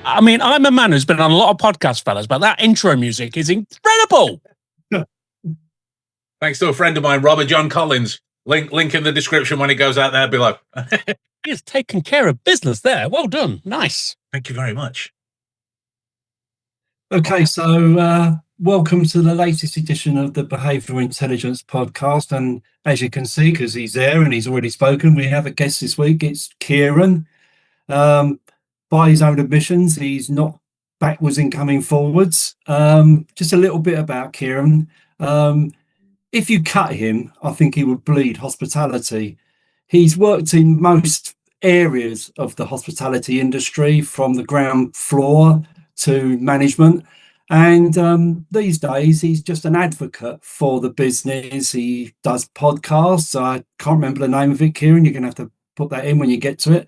I mean, I'm a man who's been on a lot of podcasts, fellas, but that intro music is incredible. Thanks to a friend of mine, Robert John Collins. Link in the description when it goes out there below. He's taken care of business there. Well done. Nice. Thank you very much. Okay, so welcome to the latest edition of the Behavioural Intelligence Podcast. And as you can see, because he's there and he's already spoken, we have a guest this week. It's Kieran. By his own admissions, he's not backwards in coming forwards. Just a little bit about Kieran. If you cut him, I think he would bleed hospitality. He's worked in most areas of the hospitality industry, from the ground floor to management. And these days, he's just an advocate for the business. He does podcasts. I can't remember the name of it, Kieran. You're going to have to put that in when you get to it.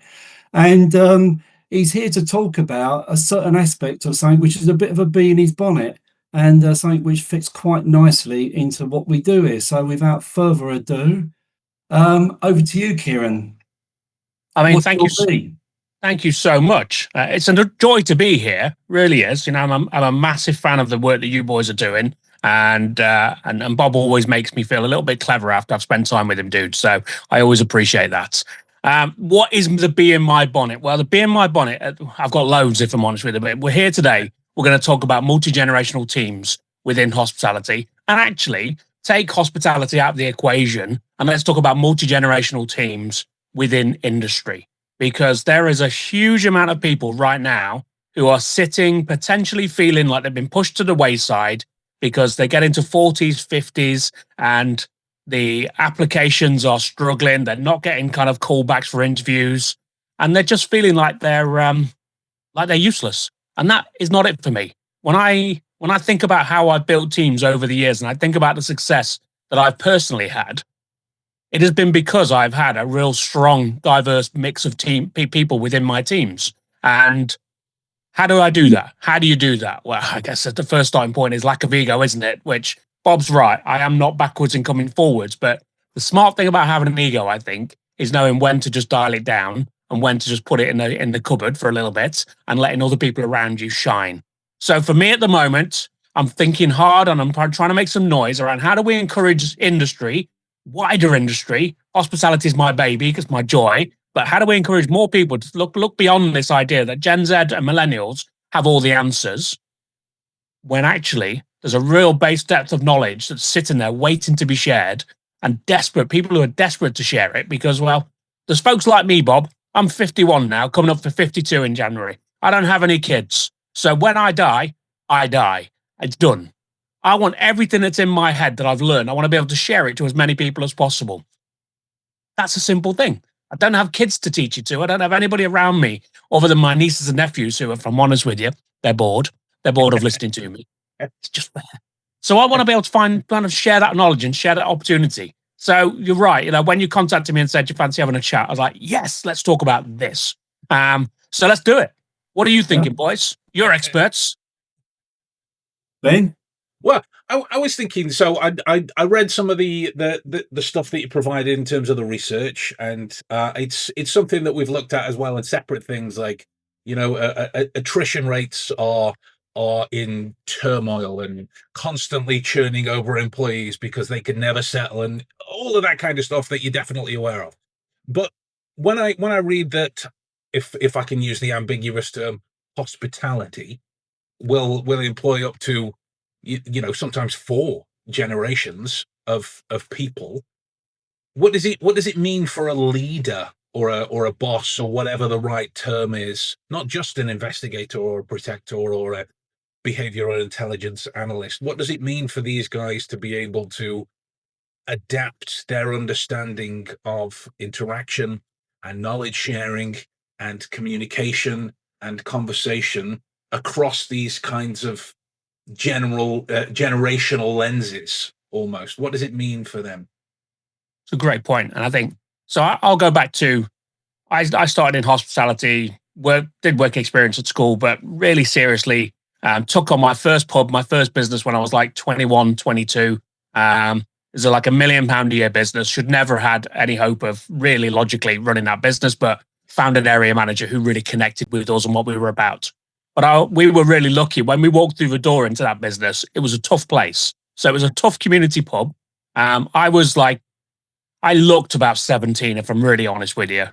And he's here to talk about a certain aspect of something which is a bit of a bee in his bonnet, and something which fits quite nicely into what we do here. So without further ado, over to you, Kieran. I mean, thank you so much. It's a joy to be here, really is. You know, I'm a massive fan of the work that you boys are doing, and Bob always makes me feel a little bit clever after I've spent time with him, dude. So I always appreciate that. What is the bee in my bonnet? Well, the bee in my bonnet, I've got loads, if I'm honest with you. But we're here today. We're going to talk about multi-generational teams within hospitality, and actually take hospitality out of the equation, and let's talk about multi-generational teams within industry, because there is a huge amount of people right now who are sitting, potentially feeling like they've been pushed to the wayside because they get into 40s, 50s, and the applications are struggling. They're not getting kind of callbacks for interviews, and they're just feeling like they're useless. And that is not it for me. When I think about how I've built teams over the years, and I think about the success that I've personally had, it has been because I've had a real strong, diverse mix of people within my teams. And how do I do that? How do you do that? Well, I guess the first starting point is lack of ego, isn't it? Which Bob's right. I am not backwards in coming forwards. But the smart thing about having an ego, I think, is knowing when to just dial it down and when to just put it in the cupboard for a little bit and letting other people around you shine. So for me at the moment, I'm thinking hard and I'm trying to make some noise around how do we encourage industry, wider industry. Hospitality is my baby, it's my joy. But how do we encourage more people to look beyond this idea that Gen Z and millennials have all the answers, when actually there's a real base depth of knowledge that's sitting there waiting to be shared, and people who are desperate to share it because, well, there's folks like me, Bob. I'm 51 now, coming up for 52 in January. I don't have any kids. So when I die, I die. It's done. I want everything that's in my head that I've learned, I want to be able to share it to as many people as possible. That's a simple thing. I don't have kids to teach it to. I don't have anybody around me other than my nieces and nephews who, if I'm honest with you, they're bored. They're bored of listening to me. It's just there. So I want to be able to kind of share that knowledge and share that opportunity. So you're right. You know, when you contacted me and said you fancy having a chat, I was like, yes, let's talk about this. So let's do it. What are you thinking, boys? You're experts. Ben? Well, I was thinking. So I read some of the stuff that you provided in terms of the research, and it's something that we've looked at as well in separate things, like, you know, attrition rates are in turmoil and constantly churning over employees because they can never settle, and all of that kind of stuff that you're definitely aware of. But when I read that, if I can use the ambiguous term, hospitality will employ up to, you know, sometimes 4 generations of people. What does it mean for a leader or a boss, or whatever the right term is, not just an investigator or a protector or a behavioral intelligence analyst? What does it mean for these guys to be able to adapt their understanding of interaction and knowledge sharing and communication and conversation across these kinds of generational lenses almost? What does it mean for them? It's a great point. And I think, so I'll go back to, I started in hospitality, did work experience at school, but really seriously took on my first pub, my first business when I was like 21, 22. It was like £1 million a year business. Should never had any hope of really logically running that business, but found an area manager who really connected with us and what we were about. But we were really lucky. When we walked through the door into that business, it was a tough place. So it was a tough community pub. I looked about 17, if I'm really honest with you.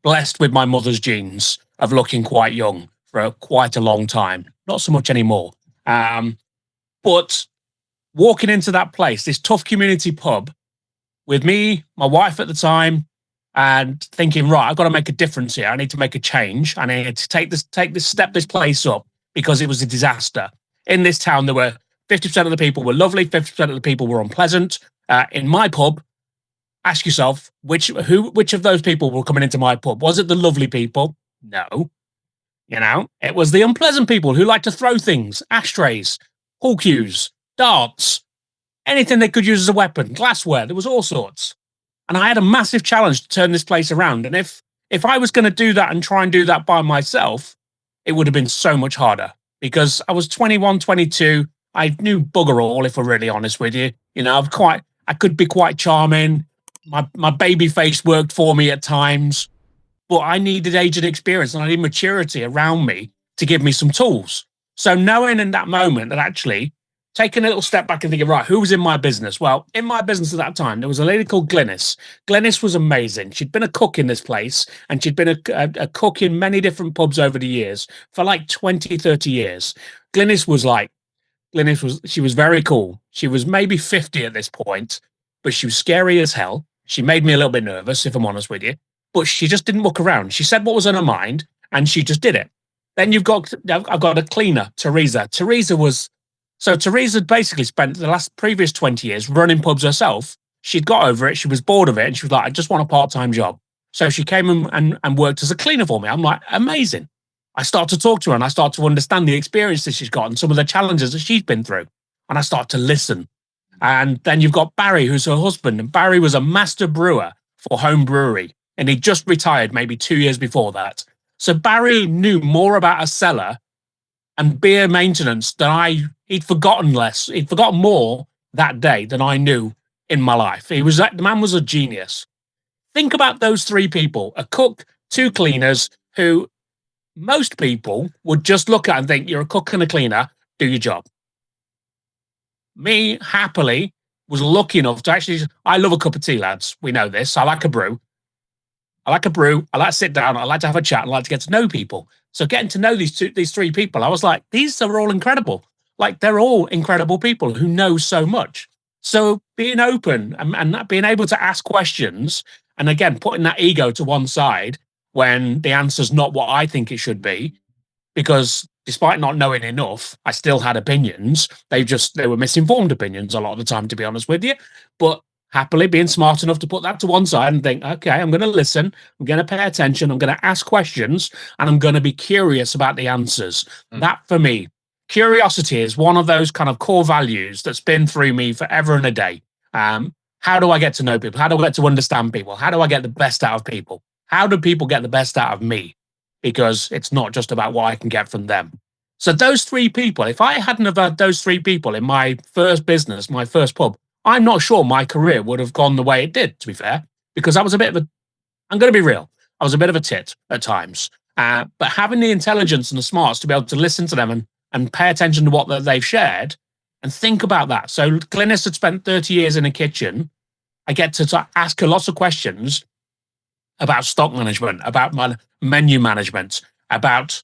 Blessed with my mother's genes of looking quite young for quite a long time. Not so much anymore. But walking into that place, this tough community pub, with me, my wife at the time, and thinking, right, I've got to make a difference here. I need to make a change. I need to step this place up, because it was a disaster. In this town, there were 50% of the people were lovely, 50% of the people were unpleasant. In my pub, ask yourself, which of those people were coming into my pub? Was it the lovely people? No. It was the unpleasant people who like to throw things, ashtrays, pool cues, darts, anything they could use as a weapon, glassware. There was all sorts. And I had a massive challenge to turn this place around. And if I was going to do that and try and do that by myself, it would have been so much harder, because I was 21, 22. I knew bugger all, if we're really honest with you. I could be quite charming. My baby face worked for me at times, but I needed age and experience, and I needed maturity around me to give me some tools. So knowing in that moment that actually taking a little step back and thinking, right, who was in my business? Well, in my business at that time, there was a lady called Glynnis. Glynnis was amazing. She'd been a cook in this place, and she'd been a cook in many different pubs over the years for like 20, 30 years. Glynnis was very cool. She was maybe 50 at this point, but she was scary as hell. She made me a little bit nervous, if I'm honest with you, but she just didn't look around. She said what was on her mind, and she just did it. Then I've got a cleaner, Teresa. Teresa basically spent the previous 20 years running pubs herself. She'd got over it. She was bored of it, and she was like, I just want a part-time job. So she came and worked as a cleaner for me. I'm like, amazing. I start to talk to her, and I start to understand the experiences she's got and some of the challenges that she's been through. And I start to listen. And then you've got Barry, who's her husband. And Barry was a master brewer for Home Brewery, and he just retired maybe 2 years before that. So Barry knew more about a cellar and beer maintenance than he'd forgotten more that day than I knew in my life. The man was a genius. Think about those three people: a cook, two cleaners, who most people would just look at and think, you're a cook and a cleaner, do your job. Me, happily, was lucky enough to actually, I love a cup of tea, lads. We know this. I like a brew. I like to sit down. I like to have a chat. I like to get to know people. So getting to know these three people, I was like, these are all incredible. Like, they're all incredible people who know so much. So being open and being able to ask questions, and again, putting that ego to one side when the answer's not what I think it should be, because despite not knowing enough, I still had opinions. They were misinformed opinions a lot of the time, to be honest with you. But happily being smart enough to put that to one side and think, okay, I'm going to listen, I'm going to pay attention, I'm going to ask questions, and I'm going to be curious about the answers. That, for me, curiosity is one of those kind of core values that's been through me forever and a day. How do I get to know people? How do I get to understand people? How do I get the best out of people? How do people get the best out of me? Because it's not just about what I can get from them. So those three people, if I hadn't have had those three people in my first business, my first pub, I'm not sure my career would have gone the way it did, to be fair, because I was I'm going to be real, I was a bit of a tit at times. But having the intelligence and the smarts to be able to listen to them and pay attention to what they've shared and think about that. So Glynnis had spent 30 years in a kitchen. I get to ask her lots of questions about stock management, about my menu management, about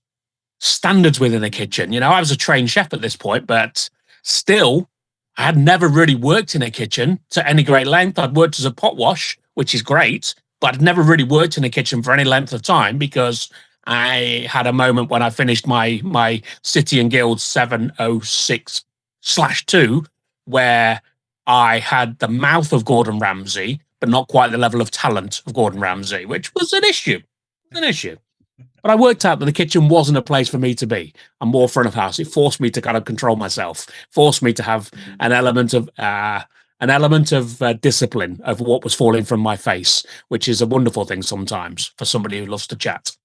standards within a kitchen. I was a trained chef at this point, but still, I had never really worked in a kitchen to any great length. I'd worked as a pot wash, which is great, but I'd never really worked in a kitchen for any length of time, because I had a moment when I finished my City and Guild 706/2, where I had the mouth of Gordon Ramsay, but not quite the level of talent of Gordon Ramsay, which was an issue. But I worked out that the kitchen wasn't a place for me to be. I'm more front of house. It forced me to kind of control myself, forced me to have an element of discipline of what was falling from my face, which is a wonderful thing sometimes for somebody who loves to chat.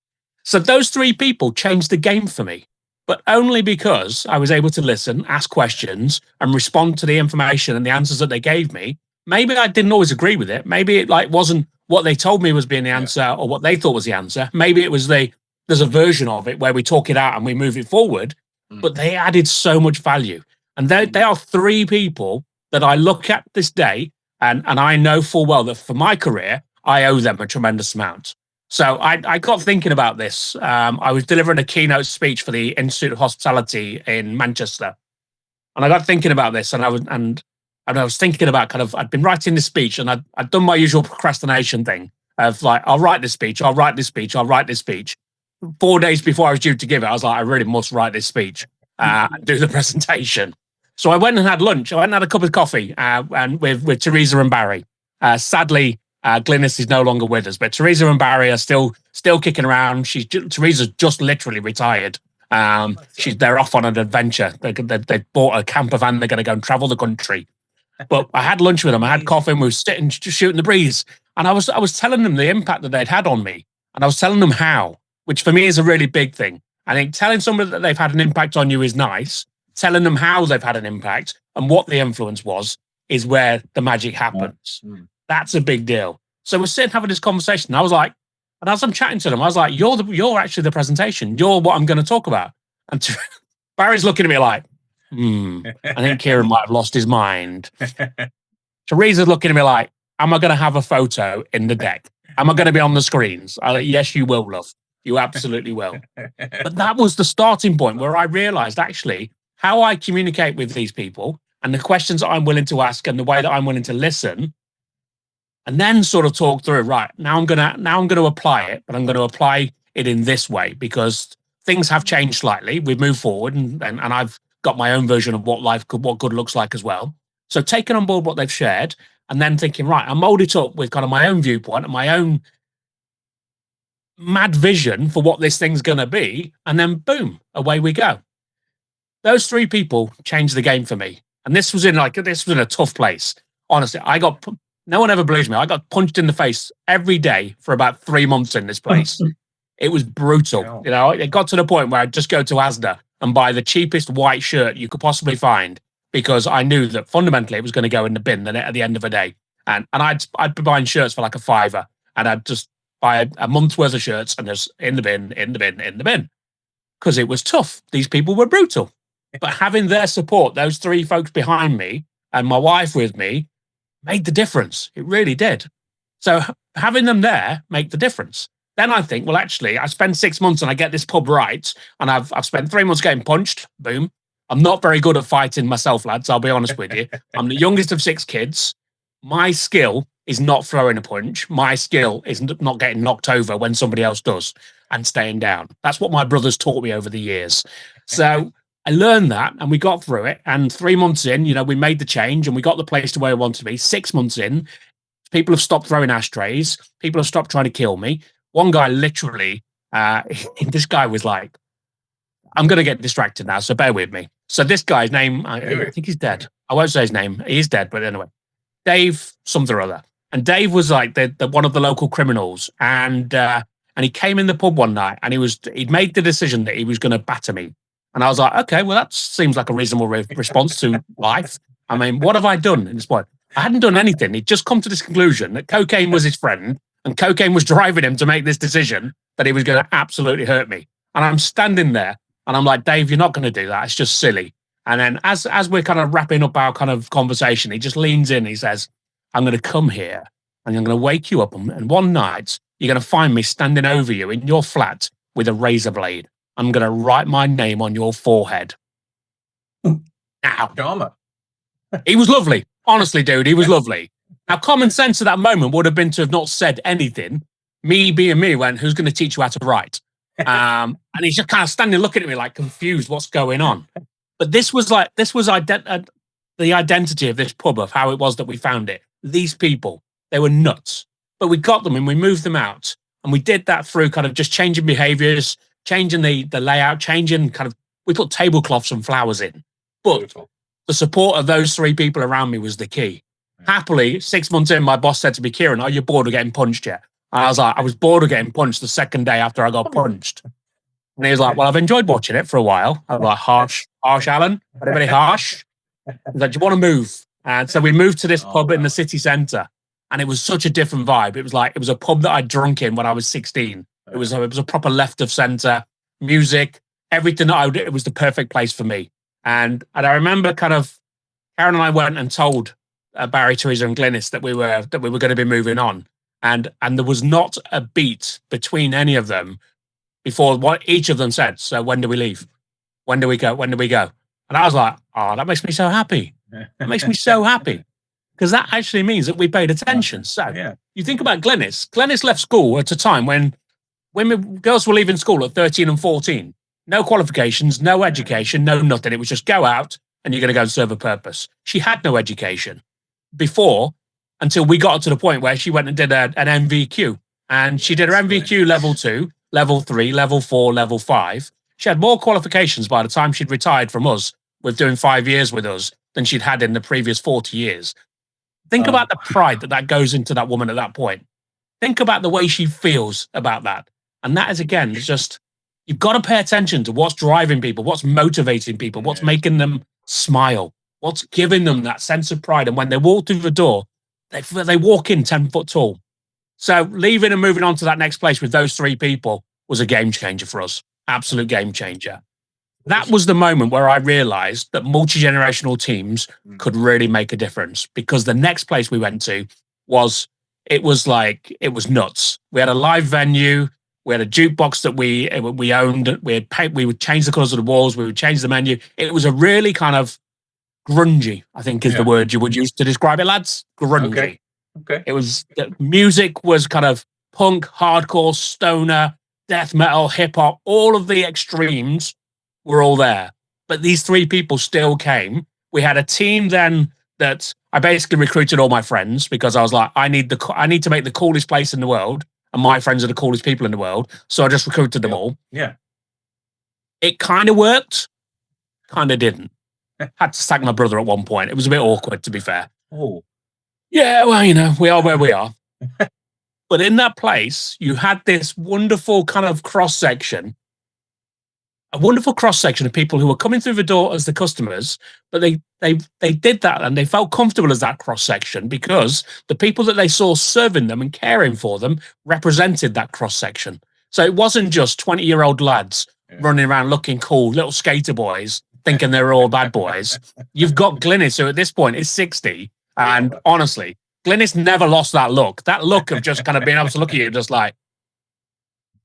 So those three people changed the game for me, but only because I was able to listen, ask questions, and respond to the information and the answers that they gave me. Maybe I didn't always agree with it. Maybe it wasn't what they told me was being the answer or what they thought was the answer. Maybe it was the there's a version of it where we talk it out and we move it forward, but they added so much value. And they are three people that I look at this day, and I know full well that for my career, I owe them a tremendous amount. So I got thinking about this. I was delivering a keynote speech for the Institute of Hospitality in Manchester. And I got thinking about this, and I was thinking about I'd been writing this speech, and I'd done my usual procrastination thing of like, I'll write this speech. 4 days before I was due to give it, I was like, I really must write this speech and do the presentation. So I went and had lunch. I went and had a cup of coffee and with Teresa and Barry. Sadly, Glynnis is no longer with us, but Teresa and Barry are still kicking around. Teresa's just literally retired. They're off on an adventure. They bought a camper van. They're going to go and travel the country. But I had lunch with them. I had coffee, and we were sitting, just shooting the breeze. And I was telling them the impact that they'd had on me, and I was telling them how, which for me is a really big thing. I think telling somebody that they've had an impact on you is nice. Telling them how they've had an impact and what the influence was is where the magic happens. That's a big deal. So we're sitting having this conversation. And I was like, and as I'm chatting to them, I was like, you're actually the presentation. You're what I'm going to talk about. And Barry's looking at me like, I think Kieran might have lost his mind. Teresa's looking at me like, am I going to have a photo in the deck? Am I going to be on the screens? I like, yes, you will, love. You absolutely will. But that was the starting point where I realized actually how I communicate with these people and the questions that I'm willing to ask and the way that I'm willing to listen, and then sort of talk through, right, now I'm going to apply it, but I'm going to apply it in this way because things have changed slightly. We've moved forward and I've got my own version of what good looks like as well. So taking on board what they've shared and then thinking, right, I mold it up with kind of my own viewpoint and my own mad vision for what this thing's going to be. And then boom, away we go. Those three people changed the game for me. And this was in a tough place. Honestly, no one ever believes me. I got punched in the face every day for about 3 months in this place. It was brutal. You know, it got to the point where I'd just go to Asda and buy the cheapest white shirt you could possibly find because I knew that fundamentally it was going to go in the bin at the end of the day. And I'd be buying shirts for like a $5, and I'd just buy a month's worth of shirts and just in the bin. Because it was tough. These people were brutal. But having their support, those three folks behind me and my wife with me, made the difference. It really did. So having them there make the difference. Then I think, well, actually, I spend 6 months and I get this pub right, and I've spent 3 months getting punched. Boom. I'm not very good at fighting myself, lads. I'll be honest with you. I'm the youngest of 6 kids. My skill is not throwing a punch. My skill is not getting knocked over when somebody else does and staying down. That's what my brothers taught me over the years. So I learned that and we got through it. And 3 months in, we made the change and we got the place to where we wanted to be. 6 months in, people have stopped throwing ashtrays. People have stopped trying to kill me. One guy literally, this guy was like, I'm going to get distracted now, so bear with me. So this guy's name, I think he's dead. I won't say his name. He's dead, but anyway. Dave something or other. And Dave was like the one of the local criminals. And he came in the pub one night and he'd made the decision that he was going to batter me. And I was like, okay, well, that seems like a reasonable response to life. I mean, what have I done at this point? I hadn't done anything. He'd just come to this conclusion that cocaine was his friend and cocaine was driving him to make this decision that he was going to absolutely hurt me. And I'm standing there and I'm like, Dave, you're not going to do that. It's just silly. And then as we're kind of wrapping up our kind of conversation, he just leans in. He says, I'm going to come here and I'm going to wake you up. And one night you're going to find me standing over you in your flat with a razor blade. I'm going to write my name on your forehead. Now, Drama. He was lovely. Honestly, dude, he was lovely. Now, common sense at that moment would have been to have not said anything. Me being me went, who's going to teach you how to write? And he's just kind of standing looking at me like confused, what's going on? But this was the identity of this pub, of how it was that we found it. These people, they were nuts. But we got them and we moved them out. And we did that through kind of just changing behaviors, changing the layout, changing kind of, we put tablecloths and flowers in. But the support of those three people around me was the key. Happily, 6 months in, my boss said to me, Kieran, are you bored of getting punched yet? And I was like, I was bored of getting punched the second day after I got punched. And he was like, well, I've enjoyed watching it for a while. I was like, harsh, Alan. Everybody harsh. He's like, do you want to move? And so we moved to this pub in the city centre. And it was such a different vibe. It was a pub that I'd drunk in when I was 16. It It was a proper left of center music, everything that I would. It was the perfect place for me. And I remember kind of Karen and I went and told Barry, Teresa, and Glynnis that we were going to be moving on, and there was not a beat between any of them before what each of them said. So when do we leave? When do we go? When do we go? And I was like, oh, that makes me so happy. That makes me so happy. Because that actually means that we paid attention. So you think about Glynnis. Glynnis left school at a time when girls were leaving school at 13 and 14. No qualifications, no education, no nothing. It was just go out and you're going to go and serve a purpose. She had no education before until we got to the point where she went and did an MVQ. And she did her MVQ level 2, level 3, level 4, level 5. She had more qualifications by the time she'd retired from us with doing 5 years with us than she'd had in the previous 40 years. Think about the pride that goes into that woman at that point. Think about the way she feels about that. And that is, again, just, you've got to pay attention to what's driving people, what's motivating people, what's making them smile, what's giving them that sense of pride. And when they walk through the door, they walk in 10 foot tall. So leaving and moving on to that next place with those 3 people was a game changer for us. Absolute game changer. That was the moment where I realized that multi-generational teams could really make a difference, because the next place we went to was nuts. We had a live venue. We had a jukebox that we owned. We would change the colors of the walls. We would change the menu. It was a really kind of grungy, I think is the word you would use to describe it, lads. Grungy. Okay. It was, the music was kind of punk, hardcore, stoner, death metal, hip hop. All of the extremes were all there. But these 3 people still came. We had a team then that I basically recruited all my friends, because I was like, I need to make the coolest place in the world, and my friends are the coolest people in the world. So I just recruited them all. Yeah. It kind of worked, kind of didn't. Had to sack my brother at one point. It was a bit awkward, to be fair. Oh. Yeah, well, we are where we are. But in that place, you had this wonderful kind of cross-section, a wonderful cross-section of people who were coming through the door as the customers, but they did that and they felt comfortable as that cross-section because the people that they saw serving them and caring for them represented that cross-section. So it wasn't just 20-year-old lads running around looking cool, little skater boys, thinking they were all bad boys. You've got Glynnis, who at this point is 60, and honestly, Glynnis never lost that look of just kind of being able to look at you just like,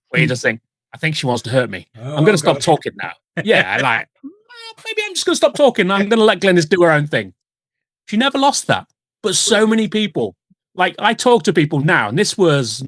where you just think, I think she wants to hurt me. I'm going to stop talking now. Yeah, like, maybe I'm just going to stop talking. I'm going to let Glynnis do her own thing. She never lost that. But so many people, like I talk to people now, and this was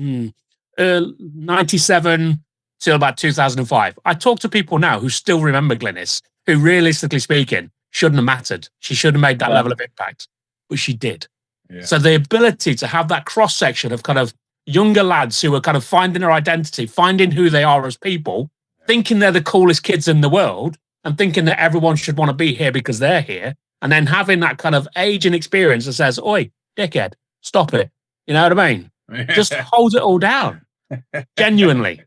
97 till about 2005. I talk to people now who still remember Glynnis, who realistically speaking, shouldn't have mattered. She shouldn't have made that level of impact, but she did. Yeah. So the ability to have that cross-section of kind of younger lads who are kind of finding their identity, finding who they are as people, thinking they're the coolest kids in the world and thinking that everyone should want to be here because they're here, and then having that kind of age and experience that says, oi, dickhead, stop it. You know what I mean? Just hold it all down. Genuinely.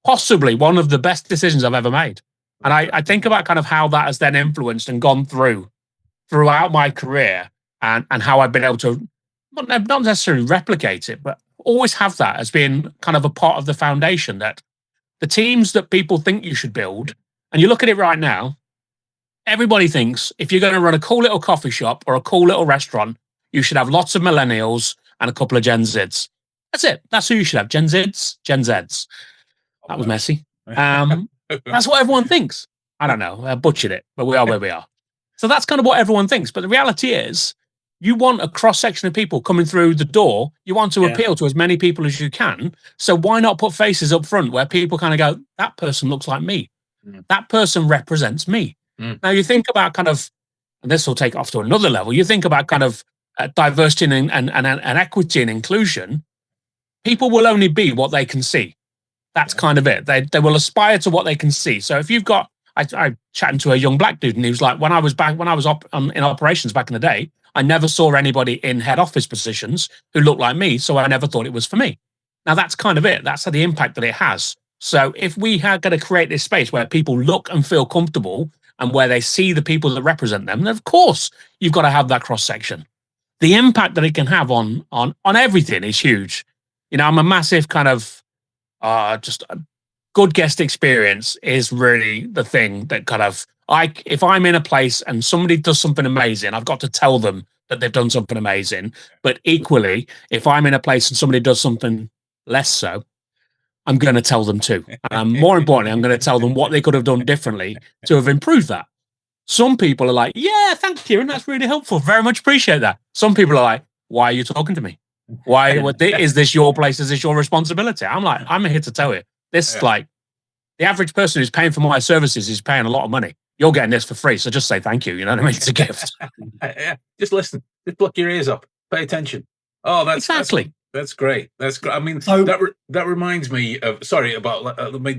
Possibly one of the best decisions I've ever made. And I think about kind of how that has then influenced and gone throughout my career, and how I've been able to, not necessarily replicate it, but always have that as being kind of a part of the foundation, that the teams that people think you should build, and you look at it right now, everybody thinks if you're going to run a cool little coffee shop or a cool little restaurant, you should have lots of millennials and a couple of Gen Zs. That's it. That's who you should have. Gen Zs, Gen Zs. That was messy. That's what everyone thinks. I don't know. I butchered it, but we are where we are. So that's kind of what everyone thinks. But the reality is, you want a cross-section of people coming through the door. You want to appeal to as many people as you can. So why not put faces up front where people kind of go, that person looks like me. That person represents me. Now you think about kind of, and this will take it off to another level, you think about kind of diversity and equity and inclusion. People will only be what they can see. That's kind of it. They will aspire to what they can see. So if you've got, I chatting to a young black dude, and he was like, when I was in operations back in the day, I never saw anybody in head office positions who looked like me, so I never thought it was for me. Now, that's kind of it. That's the impact that it has. So if we are going to create this space where people look and feel comfortable and where they see the people that represent them, then of course, you've got to have that cross-section. The impact that it can have on everything is huge. You know, I'm a massive kind of just a good guest experience is really the thing that kind of, if I'm in a place and somebody does something amazing, I've got to tell them that they've done something amazing. But equally, if I'm in a place and somebody does something less so, I'm going to tell them too. And more importantly, I'm going to tell them what they could have done differently to have improved that. Some people are like, yeah, thanks, Kieran. That's really helpful. Very much appreciate that. Some people are like, why are you talking to me? Why? Is this your place? Is this your responsibility? I'm like, I'm here to tell you. This, like, the average person who's paying for my services is paying a lot of money. You're getting this for free. So just say thank you. You know what I mean? It's a gift. Yeah. Just listen. Just pluck your ears up. Pay attention. Oh, that's exactly. That's great. That's great. I mean, that reminds me of, sorry about, let me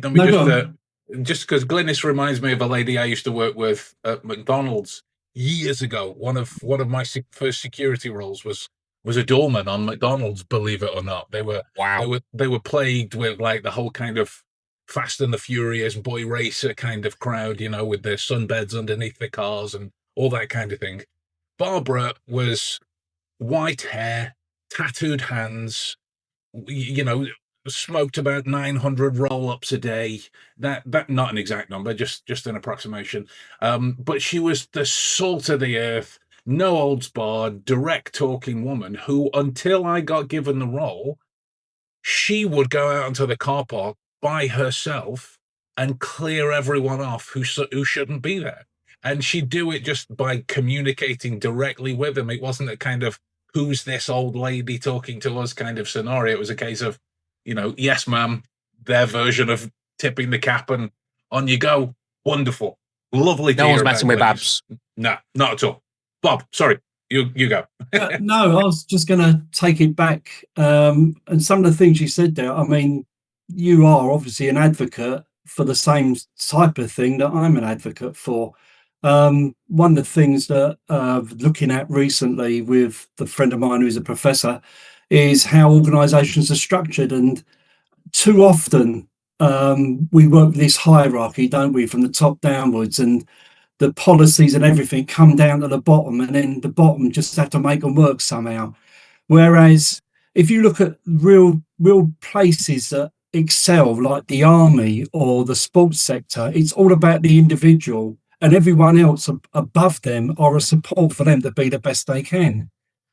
just because Glynnis reminds me of a lady I used to work with at McDonald's years ago. One of my first security roles was a doorman on McDonald's, believe it or not. They were plagued with like the whole kind of Fast and the Furious boy racer kind of crowd, you know, with their sunbeds underneath their cars and all that kind of thing. Barbara was white hair, tattooed hands, you know, smoked about 900 roll-ups a day. That not an exact number, just an approximation. But she was the salt of the earth, no holds barred, direct talking woman who, until I got given the role, she would go out onto the car park by herself and clear everyone off who shouldn't be there. And she'd do it just by communicating directly with them. It wasn't a kind of, who's this old lady talking to us kind of scenario. It was a case of, you know, yes, ma'am, their version of tipping the cap and on you go. Wonderful. Lovely to No hear one's messing with Babs. No, not at all. Bob, sorry, you go. No, I was just going to take it back. And some of the things you said there, I mean, you are obviously an advocate for the same type of thing that I'm an advocate for. One of the things that looking at recently with the friend of mine who's a professor is how organisations are structured, and too often we work with this hierarchy, don't we, from the top downwards, and the policies and everything come down to the bottom, and then the bottom just have to make them work somehow. Whereas if you look at real places that excel, like the army or the sports sector, it's all about the individual, and everyone else above them are a support for them to be the best they can.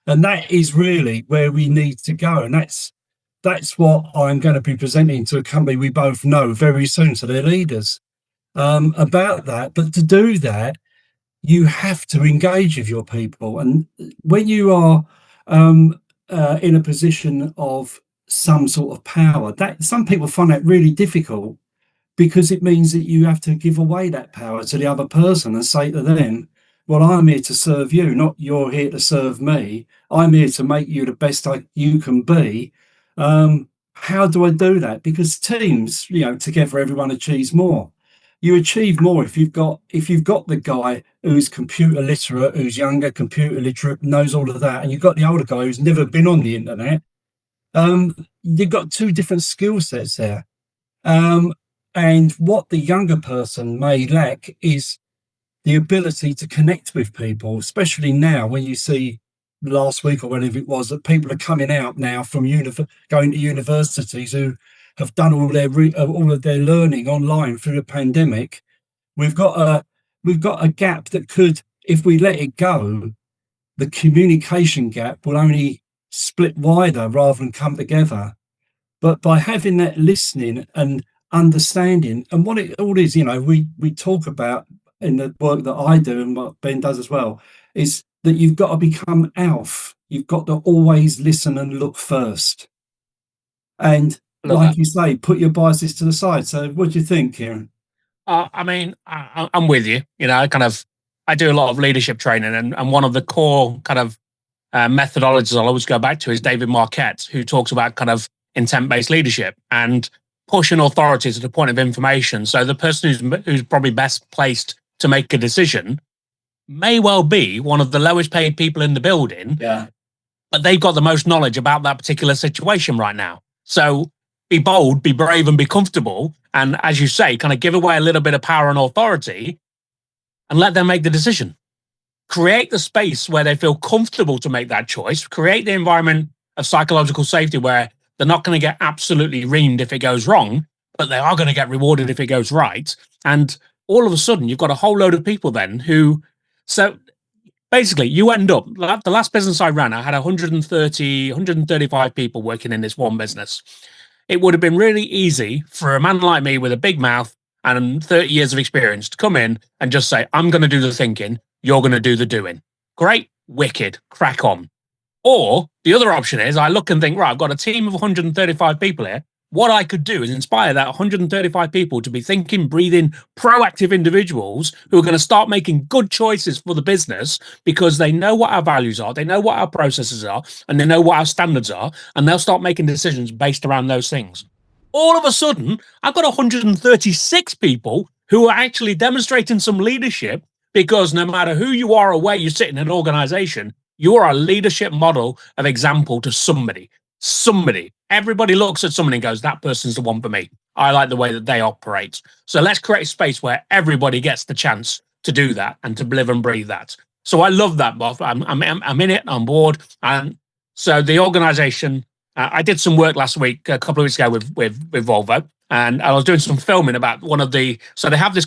And that is really where we need to go. And that's what I'm going to be presenting to a company we both know very soon, to their leaders, about that. But to do that, you have to engage with your people. And when you are in a position of some sort of power, that some people find that really difficult, because it means that you have to give away that power to the other person and say to them, well, I'm here to serve you, not you're here to serve me. I'm here to make you the best you can be. How do I do that? Because teams, you know, together everyone achieves more. You achieve more if you've got the guy who's computer literate, who's younger, computer literate, knows all of that, and you've got the older guy who's never been on the internet. You've got two different skill sets there. And what the younger person may lack is the ability to connect with people, especially now when you see last week or whatever it was that people are coming out now from going to universities who have done all of their learning online through the pandemic. We've got a gap that could, if we let it go, the communication gap will only split wider rather than come together. But by having that listening and understanding, and what it all is, you know, we talk about in the work that I do and what Ben does as well, is that you've got to become ALF. You've got to always listen and look first. And like you say, put your biases to the side. So what do you think, Kieran? I mean, I'm with you. You know, I do a lot of leadership training, and one of the core kind of methodologies I'll always go back to is David Marquette, who talks about kind of intent-based leadership and pushing authority to the point of information. So the person who's probably best placed to make a decision may well be one of the lowest paid people in the building, but they've got the most knowledge about that particular situation right now. So be bold, be brave, and be comfortable. And as you say, kind of give away a little bit of power and authority and let them make the decision. Create the space where they feel comfortable to make that choice. Create the environment of psychological safety where They're not going to get absolutely reamed if it goes wrong, but they are going to get rewarded if it goes right. And all of a sudden, you've got a whole load of people then so basically, you end up, the last business I ran, I had 135 people working in this one business. It would have been really easy for a man like me with a big mouth and 30 years of experience to come in and just say, I'm going to do the thinking, you're going to do the doing. Great, wicked, crack on. Or the other option is I look and think, right, I've got a team of 135 people here. What I could do is inspire that 135 people to be thinking, breathing, proactive individuals who are going to start making good choices for the business because they know what our values are, they know what our processes are, and they know what our standards are, and they'll start making decisions based around those things. All of a sudden, I've got 136 people who are actually demonstrating some leadership because no matter who you are or where you sit in an organization, you are a leadership model of example to somebody. Everybody looks at somebody and goes, that person's the one for me. I like the way that they operate. So let's create a space where everybody gets the chance to do that and to live and breathe that. So I love that, Bob. I'm in it, I'm bored. And so the organization, I did some work last week, a couple of weeks ago with Volvo, and I was doing some filming about so they have this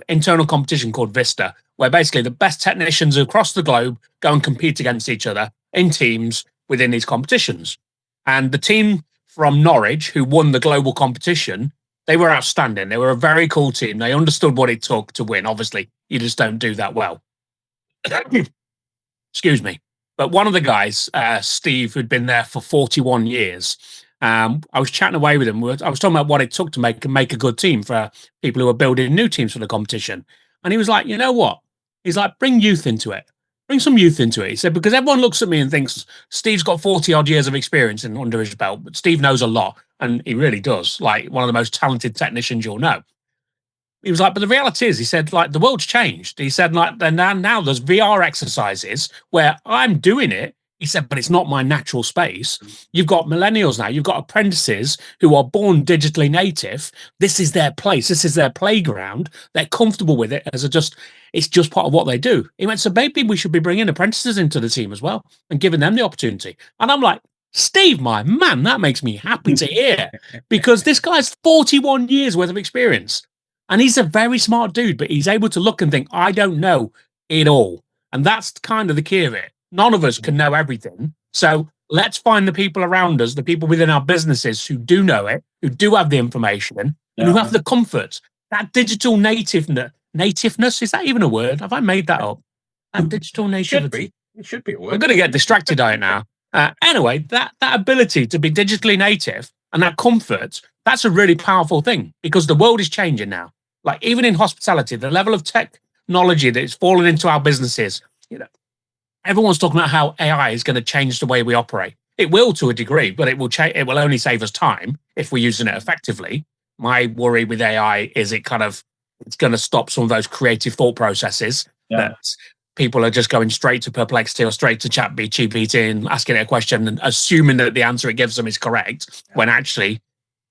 internal competition called Vista, where basically the best technicians across the globe go and compete against each other in teams within these competitions. And the team from Norwich, who won the global competition, they were outstanding. They were a very cool team. They understood what it took to win. Obviously, you just don't do that well. Excuse me. But one of the guys, Steve, who'd been there for 41 years, I was chatting away with him. I was talking about what it took to make a good team for people who are building new teams for the competition. And he was like, you know what? He's like, bring youth into it. Bring some youth into it. He said, because everyone looks at me and thinks Steve's got 40 odd years of experience under his belt, but Steve knows a lot. And he really does. Like one of the most talented technicians you'll know. He was like, but the reality is, he said, like, the world's changed. He said, like, now there's VR exercises where I'm doing it. He said, but it's not my natural space. You've got millennials now. You've got apprentices who are born digitally native. This is their place. This is their playground. They're comfortable with it it's just part of what they do. He went, so maybe we should be bringing apprentices into the team as well and giving them the opportunity. And I'm like, Steve, my man, that makes me happy to hear because this guy's 41 years worth of experience. And he's a very smart dude, but he's able to look and think, I don't know it all. And that's kind of the key of it. None of us can know everything. So let's find the people around us, the people within our businesses who do know it, who do have the information, and who have the comfort. That digital nativeness, is that even a word? Have I made that up? That digital nativity. It should be a word. I'm going to get distracted on it now. Anyway, that ability to be digitally native and that comfort, that's a really powerful thing because the world is changing now. Like even in hospitality, the level of technology that is falling into our businesses, everyone's talking about how AI is going to change the way we operate. It will to a degree, but it will only save us time if we're using it effectively. My worry with AI is it's going to stop some of those creative thought processes that people are just going straight to Perplexity or straight to ChatGPT and asking it a question and assuming that the answer it gives them is correct, when actually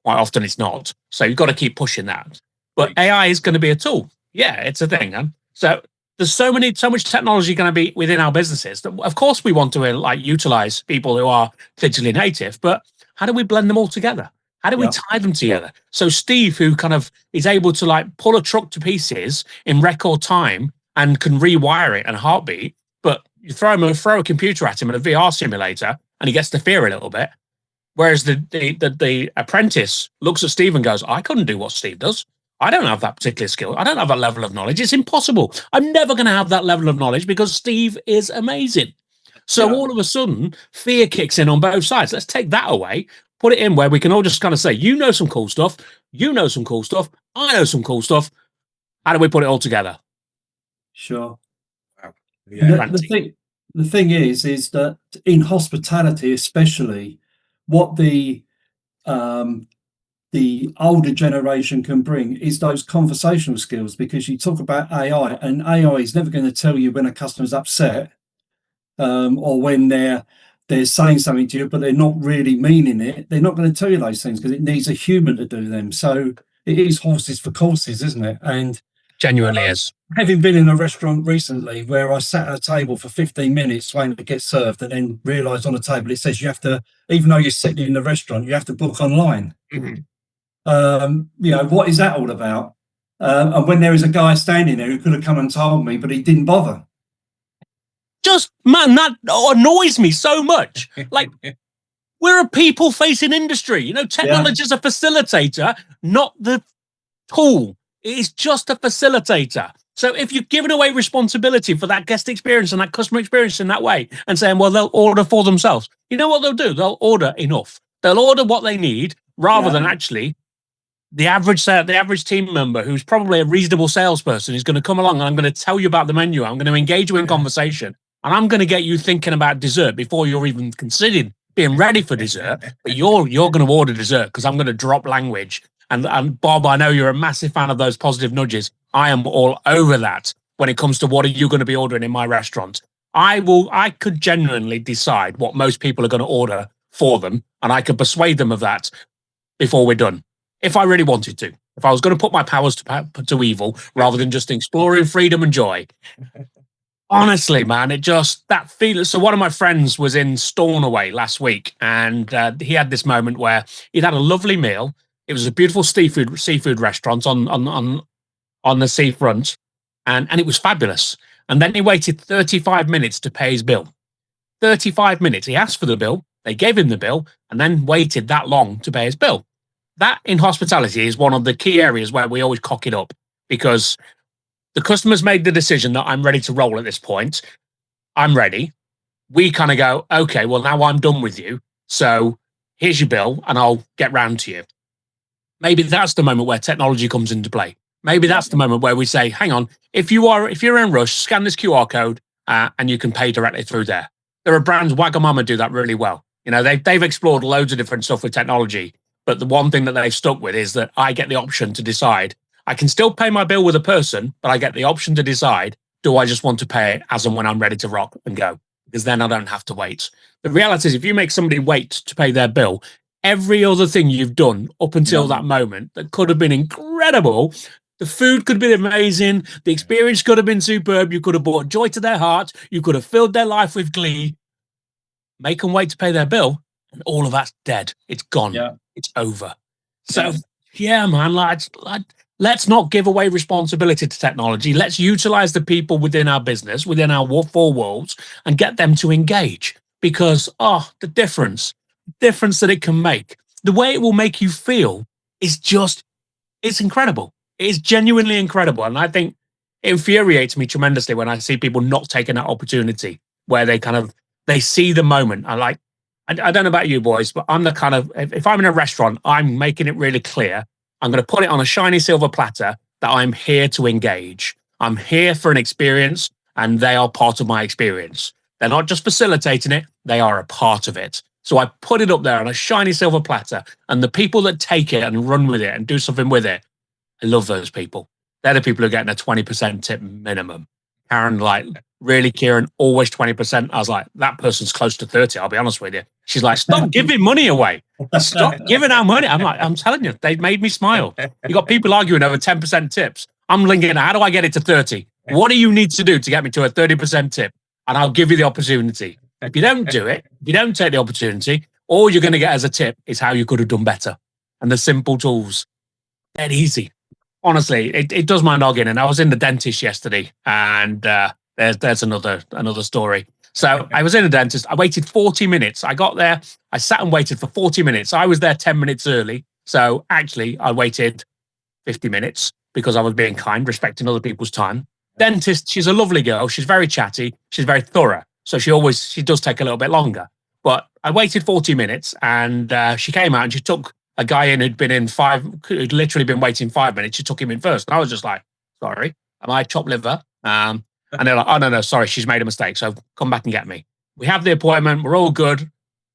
quite often it's not. So you've got to keep pushing that. But AI is going to be a tool. Yeah, it's a thing. So there's so much technology going to be within our businesses that, of course, we want to utilize people who are digitally native. But how do we blend them all together? How do we tie them together? So Steve, who is able to pull a truck to pieces in record time and can rewire it in a heartbeat, but you throw a computer at him in a VR simulator and he gets to fear a little bit. Whereas the apprentice looks at Steve and goes, I couldn't do what Steve does. I don't have that particular skill. I don't have that level of knowledge. It's impossible. I'm never going to have that level of knowledge because Steve is amazing. So all of a sudden, fear kicks in on both sides. Let's take that away, put it in where we can all just kind of say, you know some cool stuff, you know some cool stuff, I know some cool stuff. How do we put it all together? Sure. Wow. Yeah. The thing is that in hospitality especially, what the older generation can bring is those conversational skills, because you talk about AI and AI is never going to tell you when a customer's upset or when they're saying something to you, but they're not really meaning it. They're not going to tell you those things because it needs a human to do them. So it is horses for courses, isn't it? And Genuinely is. Having been in a restaurant recently where I sat at a table for 15 minutes waiting to get served and then realised on the table it says you have to, even though you're sitting in the restaurant, you have to book online. What is that all about? And when there is a guy standing there who could have come and told me, but he didn't bother. Just, man, that annoys me so much. Like, we're a people-facing industry. Technology is a facilitator, not the tool. It is just a facilitator. So if you've given away responsibility for that guest experience and that customer experience in that way and saying, well, they'll order for themselves, you know what they'll do? They'll order enough. They'll order what they need rather than actually the average team member who's probably a reasonable salesperson is going to come along and I'm going to tell you about the menu. I'm going to engage you in conversation and I'm going to get you thinking about dessert before you're even considering being ready for dessert. But you're going to order dessert because I'm going to drop language. And Bob, I know you're a massive fan of those positive nudges. I am all over that when it comes to what are you going to be ordering in my restaurant. I could genuinely decide what most people are going to order for them, and I could persuade them of that before we're done, if I really wanted to. If I was going to put my powers to evil rather than just exploring freedom and joy. Honestly, man, that feeling. So one of my friends was in Stornoway last week, and he had this moment where he'd had a lovely meal. It was a beautiful seafood restaurant on the seafront, and it was fabulous. And then he waited 35 minutes to pay his bill. 35 minutes. He asked for the bill, they gave him the bill, and then waited that long to pay his bill. That in hospitality is one of the key areas where we always cock it up, because the customer's made the decision that I'm ready to roll at this point. I'm ready. We kind of go, okay, well, now I'm done with you. So here's your bill and I'll get round to you. Maybe that's the moment where technology comes into play. Maybe that's the moment where we say, hang on, if you're in a rush, scan this QR code and you can pay directly through there. There are brands, Wagamama do that really well. They've explored loads of different stuff with technology, but the one thing that they've stuck with is that I get the option to decide. I can still pay my bill with a person, but I get the option to decide, do I just want to pay it as and when I'm ready to rock and go? Because then I don't have to wait. The reality is if you make somebody wait to pay their bill, every other thing you've done up until that moment that could have been incredible, the food could have been amazing, the experience could have been superb, you could have brought joy to their heart, you could have filled their life with glee. Make them wait to pay their bill, and all of that's dead. It's gone. It's over. So, man, let's not give away responsibility to technology. Let's utilize the people within our business, within our four walls, and get them to engage. Because, the difference that it can make, the way it will make you feel is it's incredible. It is genuinely incredible. And I think it infuriates me tremendously when I see people not taking that opportunity where they see the moment. I don't know about you boys, but I'm the kind of, if I'm in a restaurant, I'm making it really clear. I'm going to put it on a shiny silver platter that I'm here to engage. I'm here for an experience and they are part of my experience. They're not just facilitating it, they are a part of it. So I put it up there on a shiny silver platter, and the people that take it and run with it and do something with it, I love those people. They're the people who are getting a 20% tip minimum. Karen, really, Kieran, always 20%. I was like, that person's close to 30, I'll be honest with you. She's like, stop giving money away. Stop giving our money. I'm like, I'm telling you, they made me smile. You got people arguing over 10% tips. I'm linking, how do I get it to 30? What do you need to do to get me to a 30% tip? And I'll give you the opportunity. If you don't do it, if you don't take the opportunity, all you're going to get as a tip is how you could have done better. And the simple tools, they're easy. Honestly, it does my noggin. And I was in the dentist yesterday, and there's another story. So I was in a dentist. I waited 40 minutes. I got there. I sat and waited for 40 minutes. I was there 10 minutes early. So actually, I waited 50 minutes because I was being kind, respecting other people's time. Dentist, she's a lovely girl. She's very chatty. She's very thorough. So she does take a little bit longer. But I waited 40 minutes, and she came out and she took a guy in who'd literally been waiting 5 minutes. She took him in first. And I was just like, sorry, am I chopped liver? And they're like, oh, no, sorry, she's made a mistake. So come back and get me. We have the appointment. We're all good.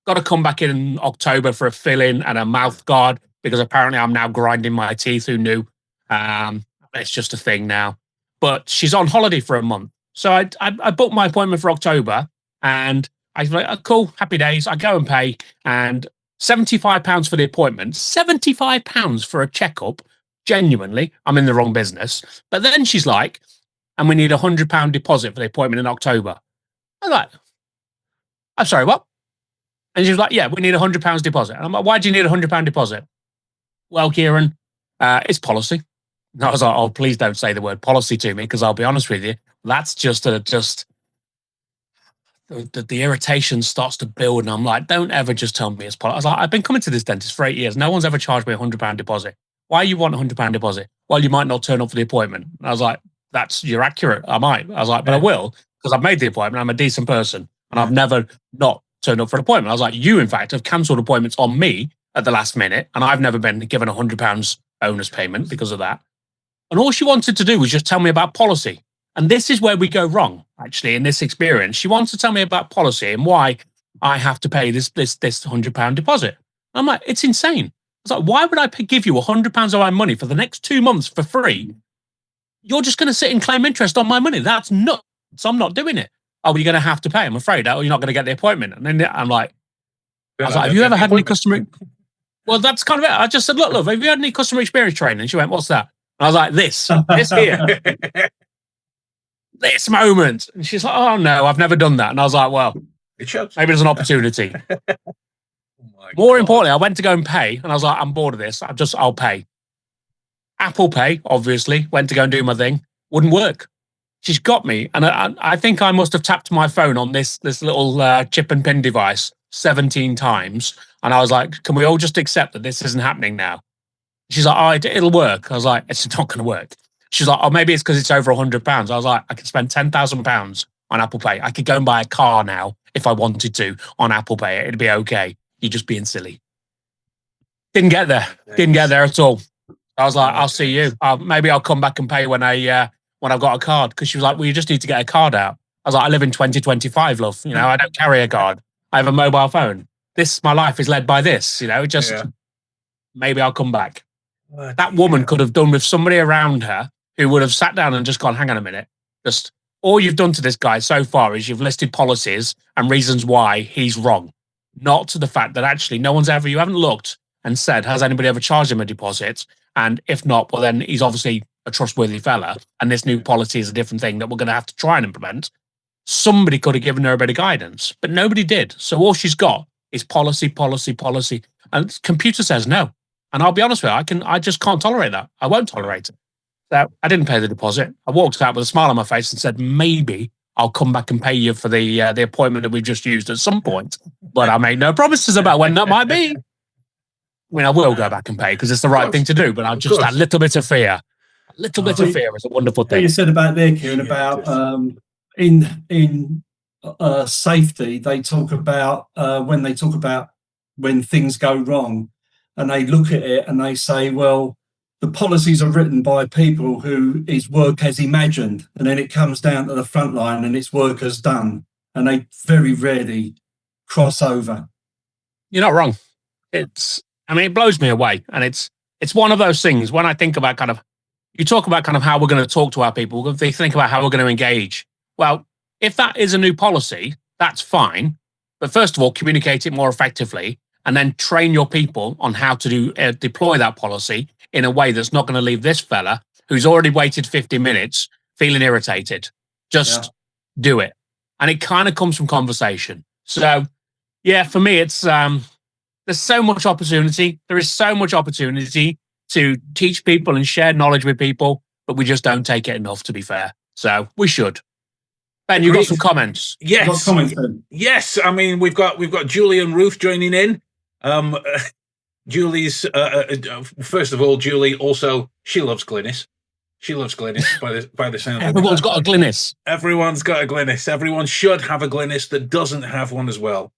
Got to come back in October for a fill-in and a mouth guard because apparently I'm now grinding my teeth. Who knew? It's just a thing now. But she's on holiday for a month. So I booked my appointment for October, and I was like, oh, cool, happy days. I go and pay, and £75 for the appointment, £75 for a checkup. genuinely, I'm in the wrong business. But then she's like, and we need £100 deposit for the appointment in October. I'm like, I'm sorry, what? And she was like, yeah, we need £100 deposit. And I'm like, why do you need £100 deposit? Well, Kieran, it's policy. And I was like, oh, please don't say the word policy to me, because I'll be honest with you, that's just the irritation starts to build. And I'm like, don't ever just tell me it's policy. I was like, I've been coming to this dentist for 8 years. No one's ever charged me £100 deposit. Why you want £100 deposit? Well, you might not turn up for the appointment. And I was like, you're accurate. I might. I was like, but I will, because I've made the appointment. I'm a decent person. And I've never not turned up for an appointment. I was like, you, in fact, have cancelled appointments on me at the last minute. And I've never been given £100 bonus payment because of that. And all she wanted to do was just tell me about policy. And this is where we go wrong, actually, in this experience. She wants to tell me about policy and why I have to pay this £100 deposit. I'm like, it's insane. I was like, why would I give you £100 of my money for the next 2 months for free? You're just going to sit and claim interest on my money. That's nuts. I'm not doing it. Oh, you're going to have to pay, I'm afraid. Oh, you're not going to get the appointment. And then I'm like, have you ever had any customer? Well, that's kind of it. I just said, look, have you had any customer experience training? And she went, what's that? And I was like, this here, this moment. And she's like, oh no, I've never done that. And I was like, well, it shows. Maybe there's an opportunity. More importantly, I went to go and pay, and I was like, I'm bored of this. I'll pay. Apple Pay, obviously, went to go and do my thing. Wouldn't work. She's got me. And I think I must have tapped my phone on this little chip and pin device 17 times. And I was like, can we all just accept that this isn't happening now? She's like, oh, it'll work. I was like, it's not going to work. She's like, oh, maybe it's because it's over £100. I was like, I could spend £10,000 on Apple Pay. I could go and buy a car now if I wanted to on Apple Pay. It'd be okay. You're just being silly. Didn't get there. Didn't get there at all. I was like, I'll see you. Maybe I'll come back and pay when I've got a card. Because she was like, well, you just need to get a card out. I was like, I live in 2025, love. You know, I don't carry a card. I have a mobile phone. My life is led by this. You know, maybe I'll come back. That woman could have done with somebody around her who would have sat down and just gone, hang on a minute. Just all you've done to this guy so far is you've listed policies and reasons why he's wrong. Not to the fact that actually you haven't looked and said, has anybody ever charged him a deposit? And if not, well, then he's obviously a trustworthy fella. And this new policy is a different thing that we're going to have to try and implement. Somebody could have given her a bit of guidance, but nobody did. So all she's got is policy. And the computer says no. And I'll be honest with you, I just can't tolerate that. I won't tolerate it. So I didn't pay the deposit. I walked out with a smile on my face and said, maybe I'll come back and pay you for the appointment that we've just used at some point. But I made no promises about when that might be. I mean, I will go back and pay because it's the right thing to do, but I've just that little bit of fear. A little bit of fear is a wonderful thing. You said about there, Kieran, about in safety, they talk about when things go wrong, and they look at it and they say, well, the policies are written by people who his work has imagined, and then it comes down to the front line and it's work has done, and they very rarely cross over. You're not wrong. It blows me away, and it's one of those things when I think about you talk about how we're going to talk to our people. They think about how we're going to engage. Well, if that is a new policy, that's fine. But first of all, communicate it more effectively, and then train your people on how to deploy that policy in a way that's not going to leave this fella who's already waited 50 minutes feeling irritated. Just do it. And it kind of comes from conversation. So, yeah, for me, it's there's so much opportunity. There is so much opportunity to teach people and share knowledge with people, but we just don't take it enough, to be fair. So we should. Ben, you've got some comments. Yes. Yes. I mean, we've got Julie and Ruth joining in. Julie's first of all, Julie also, she loves Glynnis. She loves Glynnis by the sound. Everyone's got a Glynnis. Everyone's got a Glynnis. Everyone should have a Glynnis that doesn't have one as well.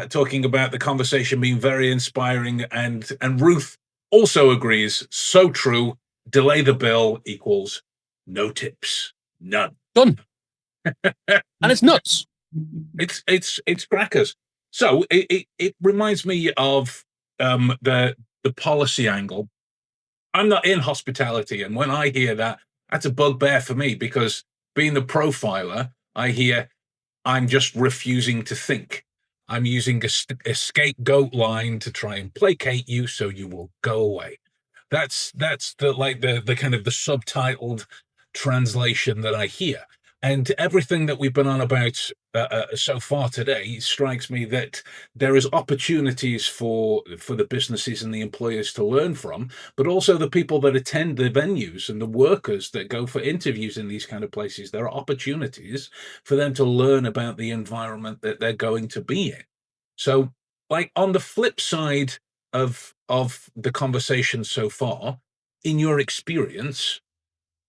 Talking about the conversation being very inspiring, and Ruth also agrees. So true. Delay the bill equals no tips. None. Done. And it's nuts. It's crackers. So it reminds me of the policy angle. I'm not in hospitality, and when I hear that, that's a bugbear for me, because being the profiler, I hear I'm just refusing to think. I'm using a scapegoat line to try and placate you so you will go away. That's the kind of the subtitled translation that I hear. And everything that we've been on about so far today strikes me that there is opportunities for the businesses and the employers to learn from, but also the people that attend the venues and the workers that go for interviews in these kind of places. There are opportunities for them to learn about the environment that they're going to be in. So, like, on the flip side of the conversation so far, in your experience,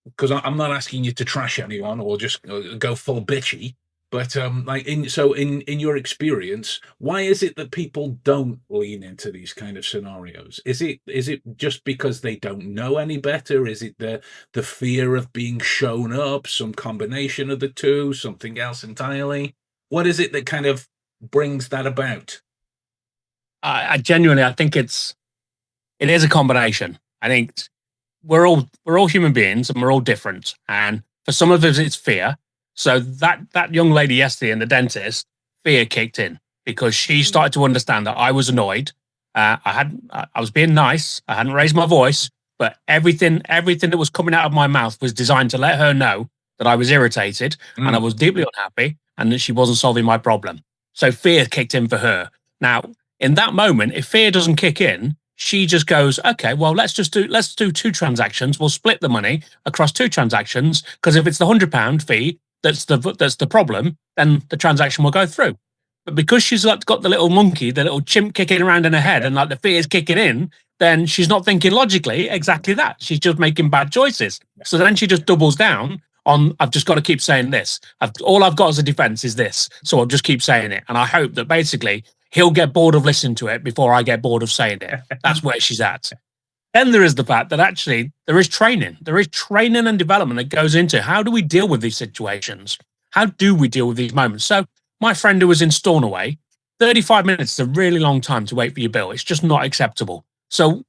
because I'm not asking you to trash anyone or just go full bitchy, but in your experience, why is it that people don't lean into these kind of scenarios? Is it just because they don't know any better? Is it the fear of being shown up? Some combination of the two? Something else entirely? What is it that kind of brings that about? I genuinely, I think it is a combination. I think we're all human beings and we're all different. And for some of us, it's fear. So that young lady yesterday in the dentist, fear kicked in because she started to understand that I was annoyed. I was being nice. I hadn't raised my voice, but everything that was coming out of my mouth was designed to let her know that I was irritated and I was deeply unhappy and that she wasn't solving my problem. So fear kicked in for her. Now, in that moment, if fear doesn't kick in, she just goes, okay, well, let's do 2 transactions. We'll split the money across 2 transactions because if it's the £100 fee that's the problem, then the transaction will go through. But because she's got the little monkey, the little chimp kicking around in her head, and like the fear is kicking in, then she's not thinking logically exactly that. She's just making bad choices. So then she just doubles down on, I've just got to keep saying this. All I've got as a defense is this. So I'll just keep saying it. And I hope that basically he'll get bored of listening to it before I get bored of saying it. That's where she's at. Then there is the fact that actually there is training. There is training and development that goes into how do we deal with these situations? How do we deal with these moments? So my friend who was in Stornoway, 35 minutes is a really long time to wait for your bill. It's just not acceptable. So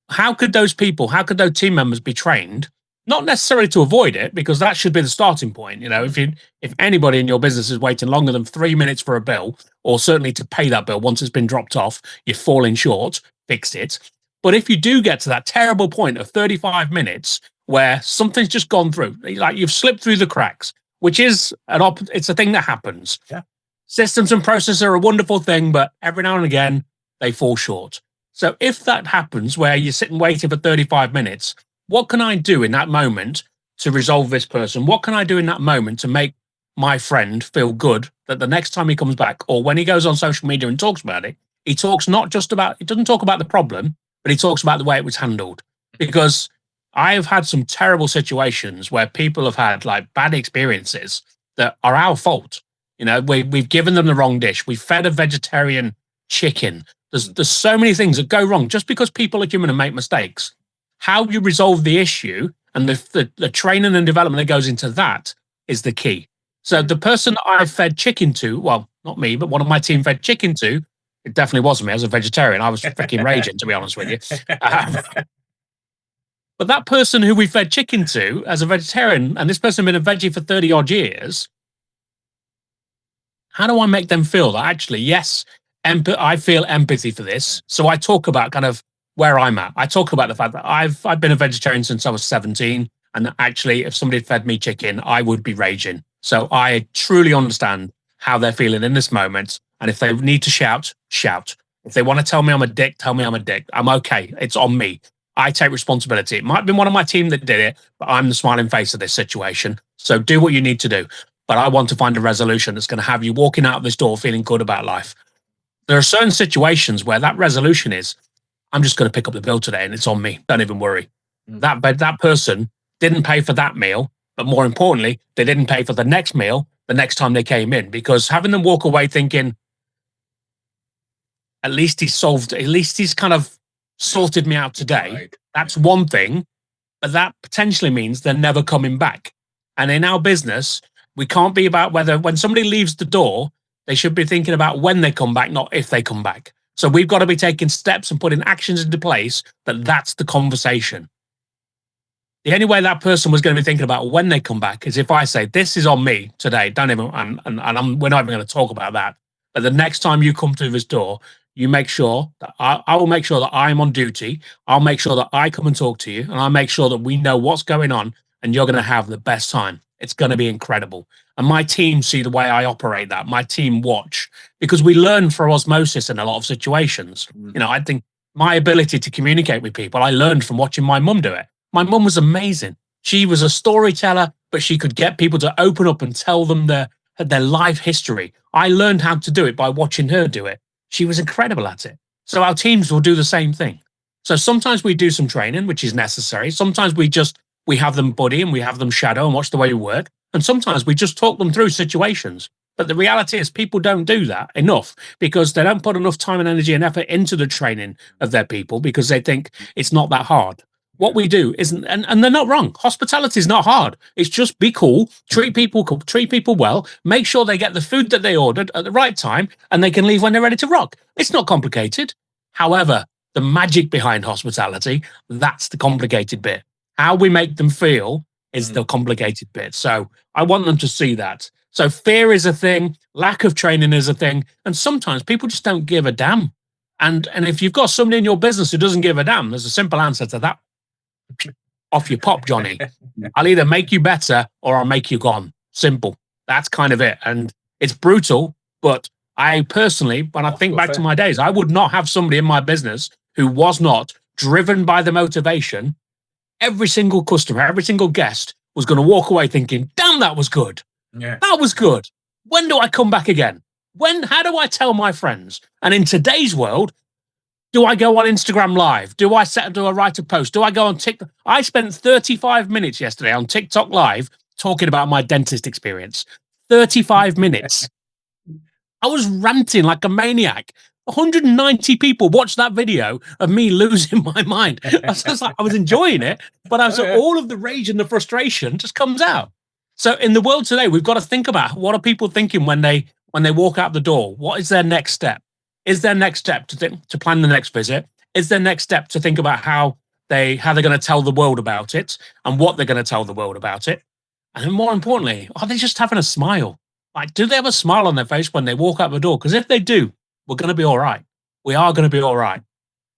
how could those team members be trained? Not necessarily to avoid it, because that should be the starting point. You know, if anybody in your business is waiting longer than 3 minutes for a bill, or certainly to pay that bill once it's been dropped off, you're falling short, fix it. But if you do get to that terrible point of 35 minutes where something's just gone through, like you've slipped through the cracks, which is it's a thing that happens. Yeah. Systems and processes are a wonderful thing, but every now and again they fall short. So if that happens where you're sitting waiting for 35 minutes, what can I do in that moment to resolve this person? What can I do in that moment to make my friend feel good that the next time he comes back, or when he goes on social media and talks about it, he doesn't talk about the problem, but he talks about the way it was handled. Because I have had some terrible situations where people have had like bad experiences that are our fault. You know, we've given them the wrong dish. We fed a vegetarian chicken. There's so many things that go wrong just because people are human and make mistakes. How you resolve the issue and the training and development that goes into that is the key. So the person that I fed chicken to, well, not me, but one of my team fed chicken to, it definitely wasn't me. As a vegetarian, I was freaking raging, to be honest with you. But that person who we fed chicken to as a vegetarian, and this person had been a veggie for 30 odd years, how do I make them feel that actually, yes, I feel empathy for this. So I talk about kind of where I'm at. I talk about the fact that I've been a vegetarian since I was 17. And actually, if somebody had fed me chicken, I would be raging. So I truly understand how they're feeling in this moment. And if they need to shout, shout. If they want to tell me I'm a dick, tell me I'm a dick. I'm okay. It's on me. I take responsibility. It might have been one of my team that did it, but I'm the smiling face of this situation. So do what you need to do. But I want to find a resolution that's going to have you walking out of this door feeling good about life. There are certain situations where that resolution is, I'm just going to pick up the bill today and it's on me. Don't even worry. That person didn't pay for that meal, but more importantly, they didn't pay for the next meal the next time they came in, because having them walk away thinking, at least he's kind of sorted me out today. Right. That's one thing, but that potentially means they're never coming back. And in our business, we can't be about when somebody leaves the door, they should be thinking about when they come back, not if they come back. So we've got to be taking steps and putting actions into place that's the conversation. The only way that person was going to be thinking about when they come back is if I say, this is on me today, we're not even going to talk about that. But the next time you come through this door, you make sure that I will make sure that I'm on duty. I'll make sure that I come and talk to you, and I'll make sure that we know what's going on, and you're going to have the best time. It's going to be incredible. And my team see the way I operate that. My team watch, because we learn for osmosis in a lot of situations. You know, I think my ability to communicate with people, I learned from watching my mum do it. My mum was amazing. She was a storyteller, but she could get people to open up and tell them their life history. I learned how to do it by watching her do it. She was incredible at it. So our teams will do the same thing. So sometimes we do some training, which is necessary. Sometimes we have them buddy and we have them shadow and watch the way we work. And sometimes we just talk them through situations. But the reality is people don't do that enough because they don't put enough time and energy and effort into the training of their people because they think it's not that hard. What we do isn't, and they're not wrong. Hospitality is not hard. It's just be cool, treat people well, make sure they get the food that they ordered at the right time, and they can leave when they're ready to rock. It's not complicated. However, the magic behind hospitality, that's the complicated bit. How we make them feel is the complicated bit. So I want them to see that. So fear is a thing, lack of training is a thing, and sometimes people just don't give a damn. And if you've got somebody in your business who doesn't give a damn, there's a simple answer to that. Off your pop, Johnny. I'll either make you better or I'll make you gone. Simple. That's kind of it. And it's brutal, but I personally, when I think back to my days, I would not have somebody in my business who was not driven by the motivation. Every single customer, every single guest was going to walk away thinking, damn, that was good. Yeah. That was good. When do I come back again? How do I tell my friends? And in today's world, do I go on Instagram Live? Do I write a post? Do I go on TikTok? I spent 35 minutes yesterday on TikTok Live talking about my dentist experience. 35 minutes. I was ranting like a maniac. 190 people watched that video of me losing my mind. I was enjoying it, but all of the rage and the frustration just comes out. So in the world today, we've got to think about what are people thinking when they walk out the door? What is their next step? Is their next step to plan the next visit? Is their next step to think about how they're going to tell the world about it and what they're going to tell the world about it? And then more importantly, are they just having a smile? Like, do they have a smile on their face when they walk out the door? Because if they do, we're going to be all right. We are going to be all right.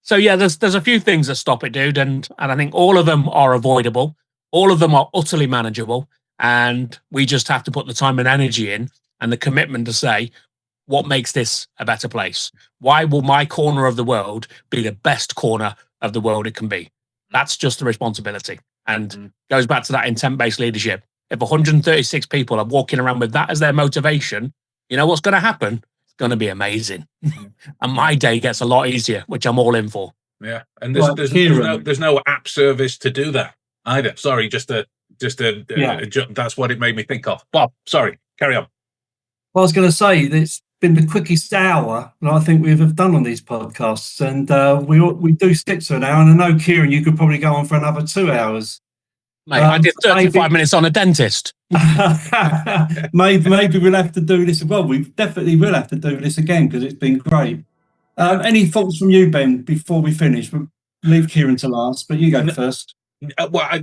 So yeah, there's a few things that stop it, dude. And I think all of them are avoidable. All of them are utterly manageable. And we just have to put the time and energy in and the commitment to say, what makes this a better place? Why will my corner of the world be the best corner of the world it can be? That's just the responsibility. And goes back to that intent-based leadership. If 136 people are walking around with that as their motivation, you know what's going to happen? It's going to be amazing. And my day gets a lot easier, which I'm all in for. Yeah. And there's no app service to do that either. Sorry, that's what it made me think of. Bob, sorry, carry on. Well, I was going to say it's been the quickest hour that I think we've done on these podcasts, and we do stick to an hour. And I know, Kieran, you could probably go on for another 2 hours. Mate, I did 35 minutes on a dentist. maybe we'll have to do this. Well, we definitely will have to do this again because it's been great. Any thoughts from you, Ben, before we finish? We'll leave Kieran to last, but you go first. Well,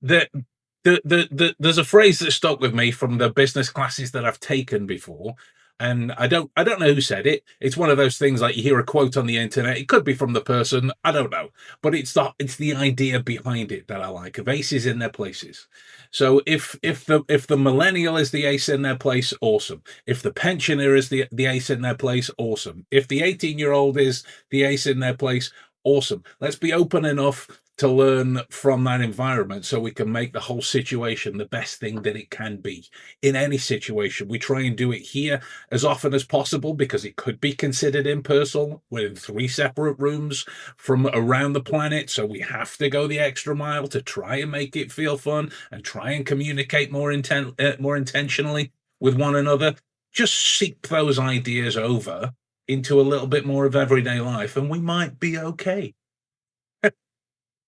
there's a phrase that stuck with me from the business classes that I've taken before, and I don't know who said it. It's one of those things like you hear a quote on the internet. It could be from the person, I don't know, but it's the idea behind it that I like, of aces in their places. So if the millennial is the ace in their place, awesome. If the pensioner is the ace in their place, awesome. If the 18-year-old is the ace in their place, awesome. Let's be open enough to learn from that environment so we can make the whole situation the best thing that it can be. In any situation, we try and do it here as often as possible because it could be considered impersonal. We're in 3 separate rooms from around the planet, so we have to go the extra mile to try and make it feel fun and try and communicate more intentionally with one another. Just seep those ideas over into a little bit more of everyday life and we might be okay.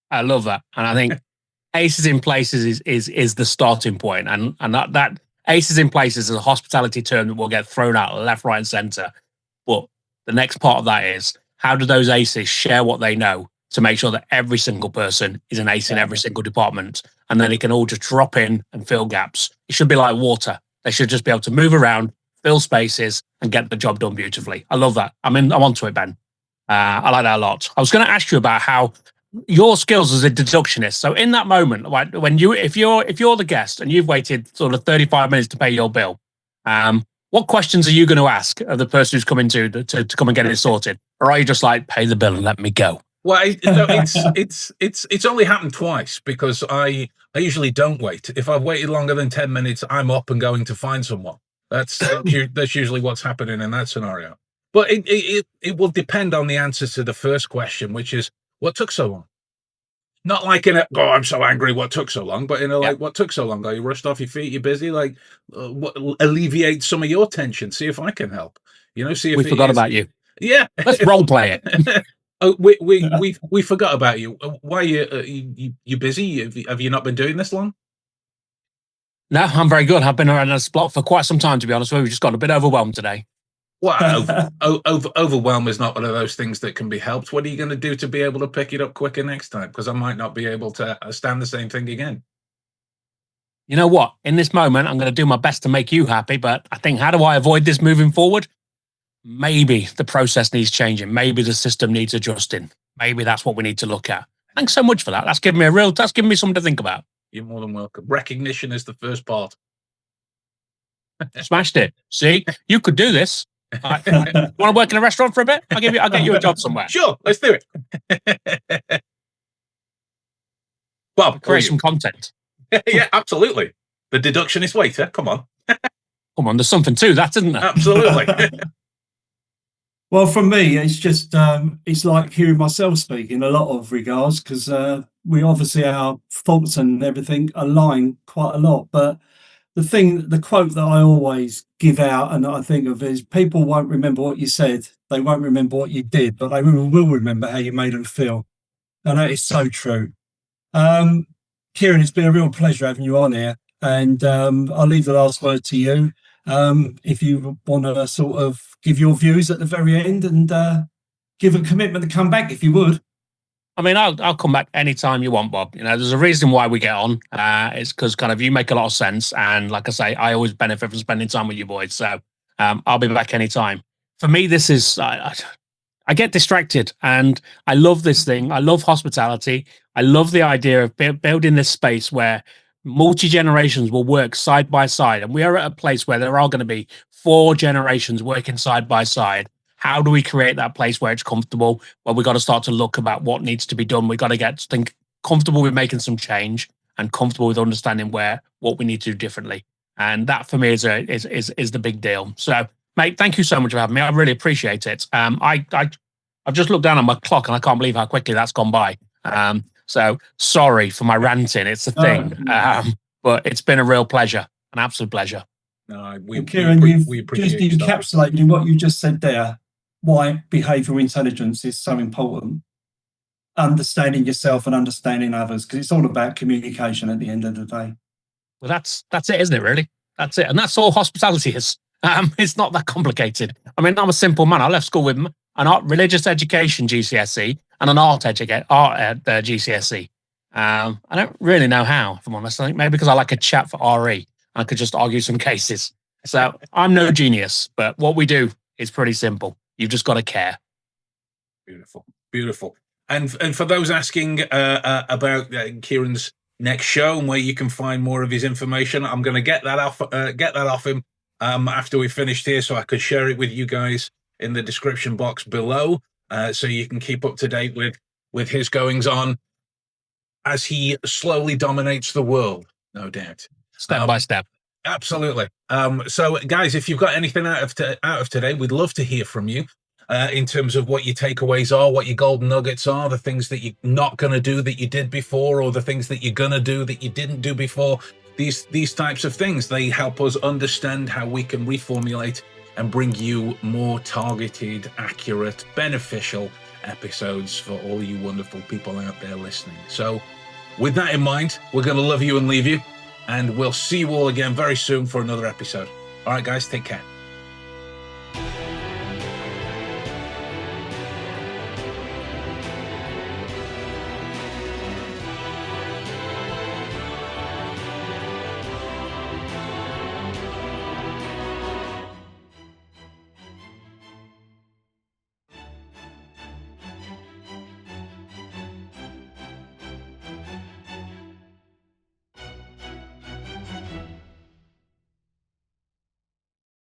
I love that. And I think aces in places is the starting point. And that aces in places is a hospitality term that will get thrown out left, right, and center. But the next part of that is how do those aces share what they know to make sure that every single person is an ace in every single department. And then it can all just drop in and fill gaps. It should be like water. They should just be able to move around, fill spaces, and get the job done beautifully. I love that. I'm onto it, Ben. I like that a lot. I was going to ask you about how your skills as a deductionist. So in that moment, like when if you're the guest and you've waited sort of 35 minutes to pay your bill, what questions are you going to ask of the person who's coming to come and get it sorted, or are you just like, pay the bill and let me go? Well, it's only happened twice, because I usually don't wait. If I've waited longer than 10 minutes, I'm up and going to find someone. That's usually what's happening in that scenario. But it will depend on the answer to the first question, which is, what took so long? Not like in a, oh, I'm so angry, what took so long? But in a, like, what took so long? Are you rushed off your feet? You're busy? Like, what alleviate some of your tension? See if I can help. See if we forgot about you. Yeah, let's role play it. Oh, we forgot about you. Why are you busy? Have you not been doing this long? No, I'm very good. I've been around this block for quite some time, to be honest with you. We just got a bit overwhelmed today. Well, overwhelm is not one of those things that can be helped. What are you going to do to be able to pick it up quicker next time? Because I might not be able to stand the same thing again. You know what? In this moment, I'm going to do my best to make you happy, but I think, how do I avoid this moving forward? Maybe the process needs changing. Maybe the system needs adjusting. Maybe that's what we need to look at. Thanks so much for that. That's given me something to think about. You're more than welcome. Recognition is the first part. Smashed it. See, you could do this. Want to work in a restaurant for a bit? I'll get you a job somewhere. Sure, let's do it. Bob, create some content. Yeah, absolutely. The deductionist waiter. Come on. Come on, there's something to that, isn't there? Absolutely. Well, for me, it's just it's like hearing myself speak in a lot of regards, because we obviously, our thoughts and everything align quite a lot. But the quote that I always give out and I think of is, people won't remember what you said, they won't remember what you did, but they will remember how you made them feel. And that is so true. Kieran, it's been a real pleasure having you on here, and I'll leave the last word to you. If you want to sort of give your views at the very end and give a commitment to come back, if you would. I mean, I'll come back anytime you want, Bob. There's a reason why we get on. It's because kind of you make a lot of sense. And like I say, I always benefit from spending time with you boys. So I'll be back anytime. For me, this is, I get distracted, and I love this thing. I love hospitality. I love the idea of building this space where multi-generations will work side by side. And we are at a place where there are going to be 4 generations working side by side. How do we create that place where it's comfortable? Well, we've got to start to look about what needs to be done. We've got to think comfortable with making some change and comfortable with understanding what we need to do differently. And that for me is the big deal. So, mate, thank you so much for having me. I really appreciate it. I've just looked down on my clock and I can't believe how quickly that's gone by. So sorry for my ranting. It's a thing. But it's been a real pleasure, an absolute pleasure. No, Kieran, we appreciate just encapsulated in what you just said there, why behavioural intelligence is so important. Understanding yourself and understanding others, because it's all about communication at the end of the day. Well, that's it, isn't it, really? That's it. And that's all hospitality is. It's not that complicated. I mean, I'm a simple man. I left school with an art, religious education GCSE and an art GCSE. I don't really know how, if I'm honest. I think maybe because I like a chat for RE. I could just argue some cases. So I'm no genius, but what we do is pretty simple. You've just got to care. Beautiful, beautiful. And for those asking about Kieran's next show and where you can find more of his information, I'm going to get that off him after we finished here, so I could share it with you guys in the description box below, so you can keep up to date with his goings on as he slowly dominates the world, no doubt. Step by step. Absolutely. So, guys, if you've got anything out of today, we'd love to hear from you in terms of what your takeaways are, what your golden nuggets are, the things that you're not going to do that you did before, or the things that you're going to do that you didn't do before. These types of things, they help us understand how we can reformulate and bring you more targeted, accurate, beneficial episodes for all you wonderful people out there listening. So, with that in mind, we're going to love you and leave you. And we'll see you all again very soon for another episode. All right, guys, take care.